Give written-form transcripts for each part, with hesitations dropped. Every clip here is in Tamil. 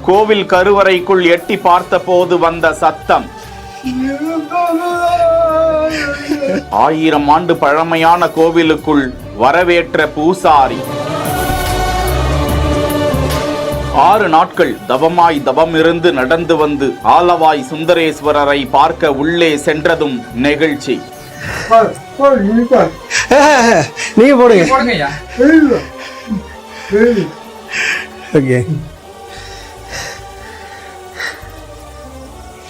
கோவில் கருவறைக்குள் எட்டி பார்த்த போது வந்த சத்தம். 1000 ஆண்டு பழமையான கோவிலுக்குள் வரவேற்ற பூசாரி. 6 நாட்கள் தவமிருந்து நடந்து வந்து ஆலவாய் சுந்தரேஸ்வரரை பார்க்க உள்ளே சென்றதும் நெகிழ்ச்சி. நீங்க போடுங்க. ஓகே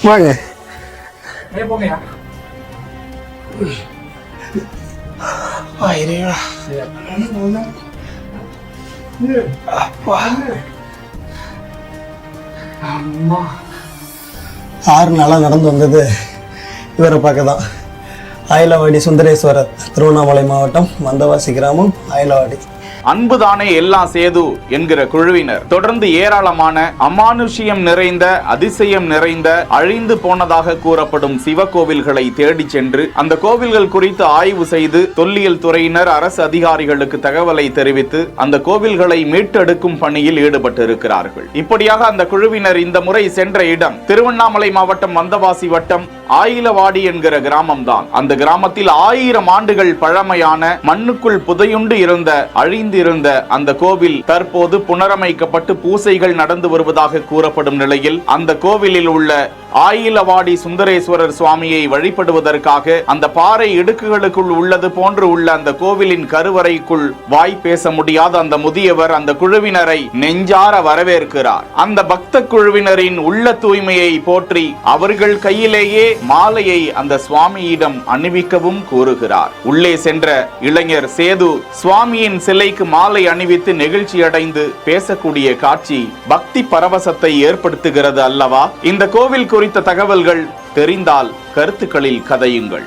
வாங்க. அம்மா 6 நாளா நடந்து வந்தது இவரை பார்க்க தான். அயலவாடி சுந்தரேஸ்வரர், திருவண்ணாமலை மாவட்டம், வந்தவாசி கிராமம், அயலவாடி. அன்புதானே எல்லாம் சேது என்கிற குழுவினர் தொடர்ந்து ஏராளமான அமானுஷ்யம் நிறைந்த, அதிசயம் நிறைந்த, அழிந்து போனதாக கூறப்படும் சிவகோவில்களை தேடி சென்று அந்த கோவில்கள் குறித்து ஆய்வு செய்து தொல்லியல் துறையினர், அரசு அதிகாரிகளுக்கு தகவலை தெரிவித்து அந்த கோவில்களை மீட்டெடுக்கும் பணியில் ஈடுபட்டு இருக்கிறார்கள். இப்படியாக அந்த குழுவினர் இந்த முறை சென்ற இடம் திருவண்ணாமலை மாவட்டம், வந்தவாசி வட்டம், ஆயிலவாடி என்கிற கிராமம் தான். அந்த கிராமத்தில் 1000 ஆண்டுகள் பழமையான, மண்ணுக்குள் புதையுண்டு இருந்த, அழிந்திருந்த அந்த கோவில் தற்போது புனரமைக்கப்பட்டு பூசைகள் நடந்து வருவதாக கூறப்படும் நிலையில் அந்த கோவிலில் உள்ள ஆயிலவாடி சுந்தரேஸ்வரர் சுவாமியை வழிபடுவதற்காக அந்த பாறை இடுக்குகளுக்குள் உள்ளது போன்று உள்ள அந்த கோவிலின் கருவறைக்குள் வாய் பேச முடியாத அந்த முதியவர் அந்த குழுவினரை நெஞ்சார வரவேற்கிறார். அந்த பக்த குழுவினரின் உள்ள தூய்மையை போற்றி அவர்கள் கையிலேயே மாலையை அந்த சுவாமியிடம் அணிவிக்கவும் கூறுகிறார். உள்ளே சென்ற இளைஞர் சேது சுவாமியின் சிலைக்கு மாலை அணிவித்து நெகிழ்ச்சி அடைந்து பேசக்கூடிய காட்சி பக்தி பரவசத்தை ஏற்படுத்துகிறது அல்லவா? இந்த கோவில் குறித்த தகவல்கள் தெரிந்தால் கருத்துக்களில் கதையுங்கள்.